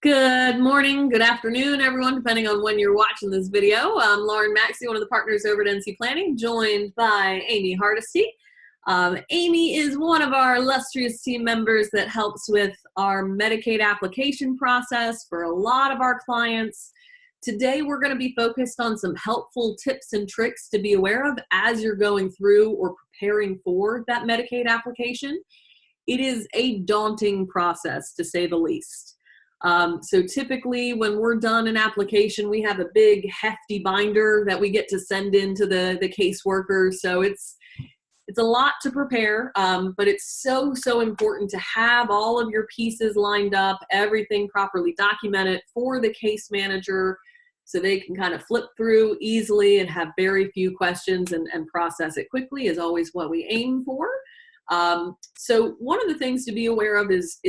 Good morning, good afternoon, everyone, depending on when you're watching this video. I'm Lauren Maxey, one of the partners over at NC Planning, joined by Aimee Hardesty. Aimee is one of our illustrious team members that helps with our Medicaid application process for a lot of our clients. Today, we're going to be focused on some helpful tips and tricks to be aware of as you're going through or preparing for that Medicaid application. It is a daunting process, to say the least. So typically when we're done an application, we have a big hefty binder that we get to send into the caseworker. So it's a lot to prepare, but it's so important to have all of your pieces lined up, everything properly documented for the case manager so they can kind of flip through easily and have very few questions and process it quickly is always what we aim for. So one of the things to be aware of is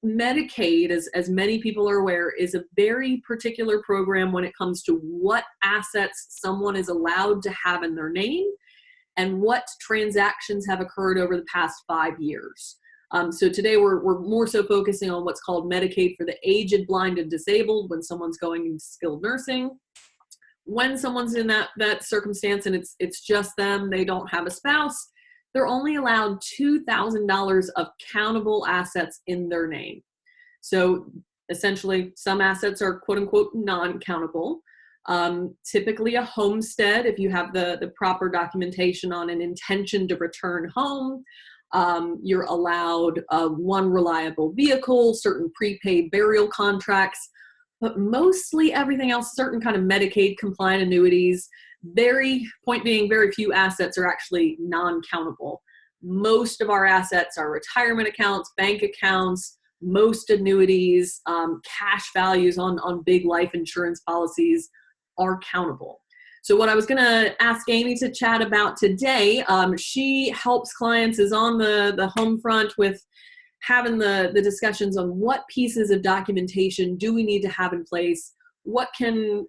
Medicaid, as many people are aware, is a very particular program when it comes to what assets someone is allowed to have in their name and what transactions have occurred over the past 5 years. So today we're more so focusing on what's called Medicaid for the aged, blind, and disabled when someone's going into skilled nursing. When someone's in that circumstance and it's just them, they don't have a spouse, they're only allowed $2,000 of countable assets in their name. So essentially, some assets are quote unquote non-countable. Typically a homestead, if you have the proper documentation on an intention to return home, you're allowed one reliable vehicle, certain prepaid burial contracts, but mostly everything else, certain kind of Medicaid compliant annuities. Point being, very few assets are actually non-countable. Most of our assets are retirement accounts, bank accounts, most annuities, cash values on big life insurance policies are countable. So what I was going to ask Aimee to chat about today, she helps clients, is on the home front with having the discussions on what pieces of documentation do we need to have in place, what can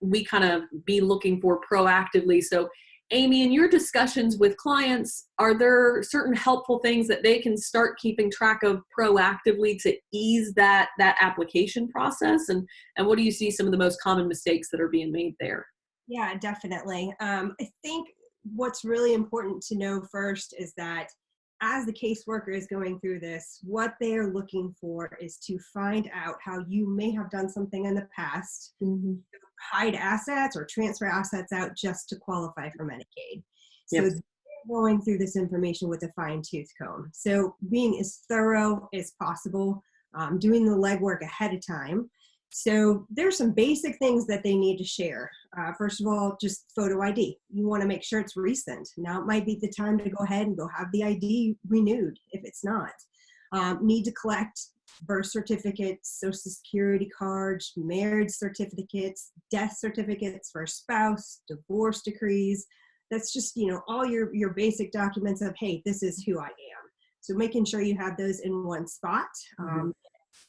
we kind of be looking for proactively. So Aimee, in your discussions with clients, are there certain helpful things that they can start keeping track of proactively to ease that application process? And what do you see some of the most common mistakes that are being made there? Yeah, definitely. I think what's really important to know first is that as the caseworker is going through this, what they are looking for is to find out how you may have done something in the past, hide assets or transfer assets out just to qualify for Medicaid. So they're going through this information with a fine-tooth comb. So being as thorough as possible, doing the legwork ahead of time. So there's some basic things that they need to share. First of all, just photo ID. You want to make sure it's recent. Now it might be the time to go ahead and go have the ID renewed if it's not. Need to collect birth certificates, social security cards, marriage certificates, death certificates for a spouse, divorce decrees. That's just, all your basic documents of, hey, this is who I am. So making sure you have those in one spot.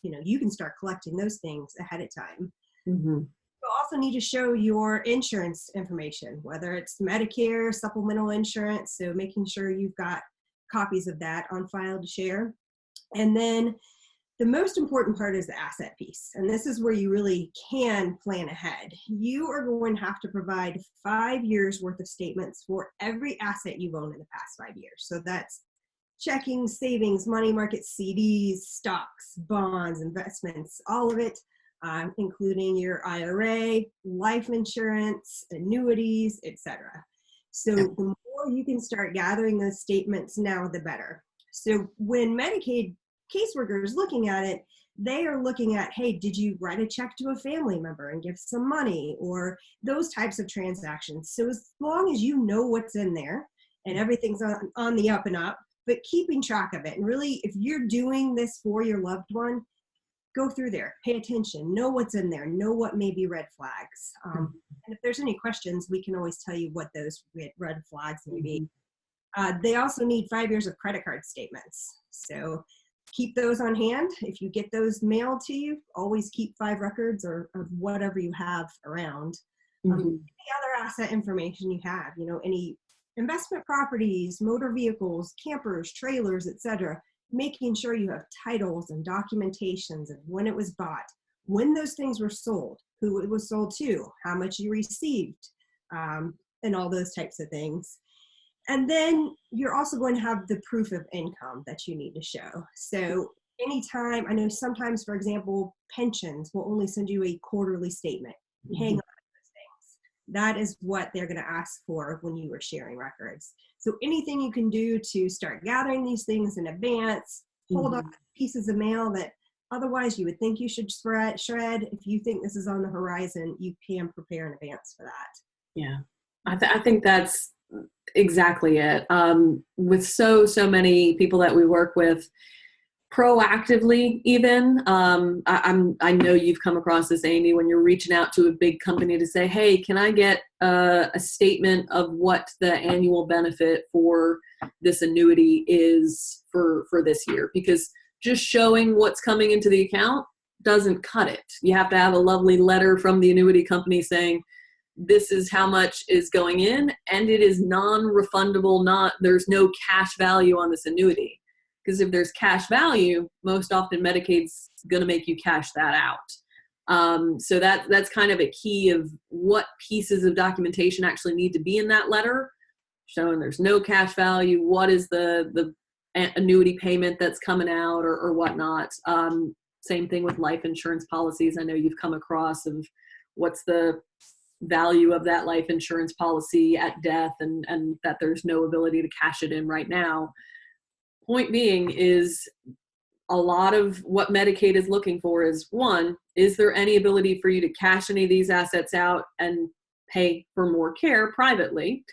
You can start collecting those things ahead of time. You also need to show your insurance information, whether it's Medicare, supplemental insurance. So making sure you've got copies of that on file to share. And then the most important part is the asset piece. And this is where you really can plan ahead. You are going to have to provide 5 years worth of statements for every asset you've owned in the past 5 years. So that's checking, savings, money market, CDs, stocks, bonds, investments, all of it, including your IRA, life insurance, annuities, etc. So the more you can start gathering those statements now, the better. So when Medicaid caseworker is looking at it, they are looking at, hey, did you write a check to a family member and give some money, or those types of transactions. So as long as you know what's in there and everything's on the up and up, but keeping track of it. And really, if you're doing this for your loved one, go through there, pay attention, know what's in there, know what may be red flags. And if there's any questions, we can always tell you what those red flags may be. They also need 5 years of credit card statements. So keep those on hand. If you get those mailed to you, always keep 5 records or of whatever you have around. Any other asset information you have, any investment properties, motor vehicles, campers, trailers, etc. Making sure you have titles and documentations of when it was bought, when those things were sold, who it was sold to, how much you received, and all those types of things. And then you're also going to have the proof of income that you need to show. So anytime, I know sometimes, for example, pensions will only send you a quarterly statement. Hang on to those things. That is what they're going to ask for when you are sharing records. So anything you can do to start gathering these things in advance, hold on to pieces of mail that otherwise you would think you should shred. If you think this is on the horizon, you can prepare in advance for that. Yeah, I think that's exactly it. With so many people that we work with, proactively even, I know you've come across this, Aimee, when you're reaching out to a big company to say, hey, can I get a statement of what the annual benefit for this annuity is for this year? Because just showing what's coming into the account doesn't cut it. You have to have a lovely letter from the annuity company saying, this is how much is going in, and it is non-refundable, there's no cash value on this annuity. Because if there's cash value, most often Medicaid's going to make you cash that out. So that's kind of a key of what pieces of documentation actually need to be in that letter, showing there's no cash value, what is the annuity payment that's coming out or whatnot. Same thing with life insurance policies. I know you've come across of what's the value of that life insurance policy at death, and that there's no ability to cash it in right now. Point being is a lot of what Medicaid is looking for is, one, is there any ability for you to cash any of these assets out and pay for more care privately?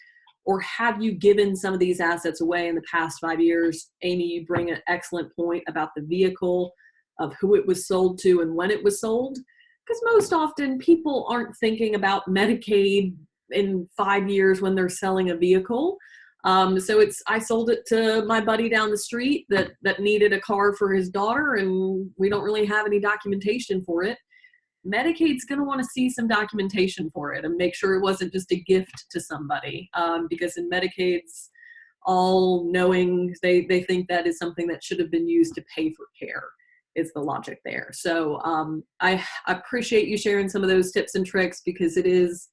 Or have you given some of these assets away in the past 5 years? Aimee, you bring an excellent point about the vehicle of who it was sold to and when it was sold. Because most often people aren't thinking about Medicaid in 5 years when they're selling a vehicle. So I sold it to my buddy down the street that needed a car for his daughter, and we don't really have any documentation for it. Medicaid's going to want to see some documentation for it and make sure it wasn't just a gift to somebody, because in Medicaid's all knowing, they think that is something that should have been used to pay for care. Is the logic there. So I appreciate you sharing some of those tips and tricks, because it is,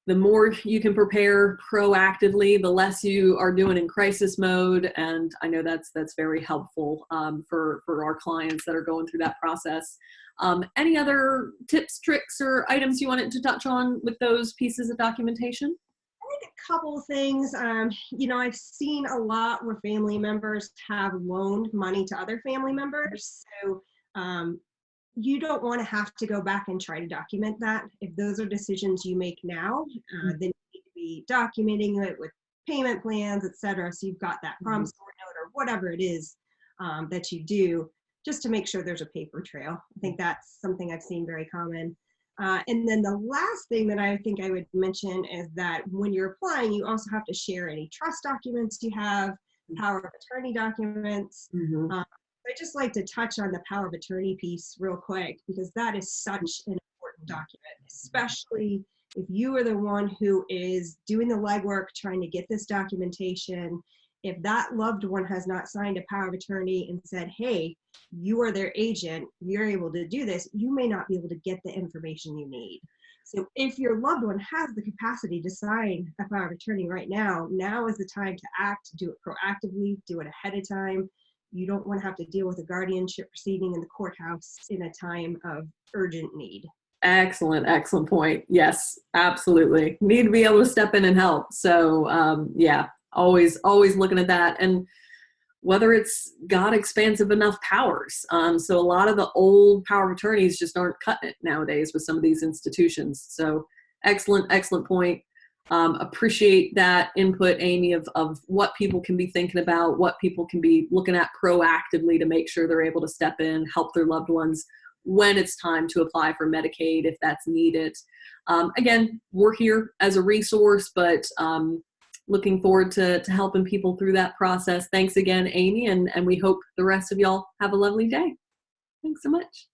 the more you can prepare proactively, the less you are doing in crisis mode. And I know that's very helpful for our clients that are going through that process. Any other tips, tricks, or items you wanted to touch on with those pieces of documentation? I think a couple of things. I've seen a lot where family members have loaned money to other family members. So you don't want to have to go back and try to document that. If those are decisions you make now, then you need to be documenting it with payment plans, et cetera. So you've got that promissory note or whatever it is that you do, just to make sure there's a paper trail. I think that's something I've seen very common. And then the last thing that I think I would mention is that when you're applying, you also have to share any trust documents you have, power of attorney documents. I just like to touch on the power of attorney piece real quick, because that is such an important document, especially if you are the one who is doing the legwork trying to get this documentation. If that loved one has not signed a power of attorney and said, hey, you are their agent, you're able to do this, you may not be able to get the information you need. So if your loved one has the capacity to sign a power of attorney right now, now is the time to act, do it proactively, do it ahead of time. You don't want to have to deal with a guardianship proceeding in the courthouse in a time of urgent need. Excellent point. Yes, absolutely. Need to be able to step in and help. So yeah, always looking at that. And whether it's got expansive enough powers. So a lot of the old power of attorneys just aren't cutting it nowadays with some of these institutions. So excellent point. Appreciate that input, Aimee, of what people can be thinking about, what people can be looking at proactively to make sure they're able to step in, help their loved ones when it's time to apply for Medicaid if that's needed. Again, we're here as a resource, but looking forward to helping people through that process. Thanks again, Aimee, and we hope the rest of y'all have a lovely day. Thanks so much.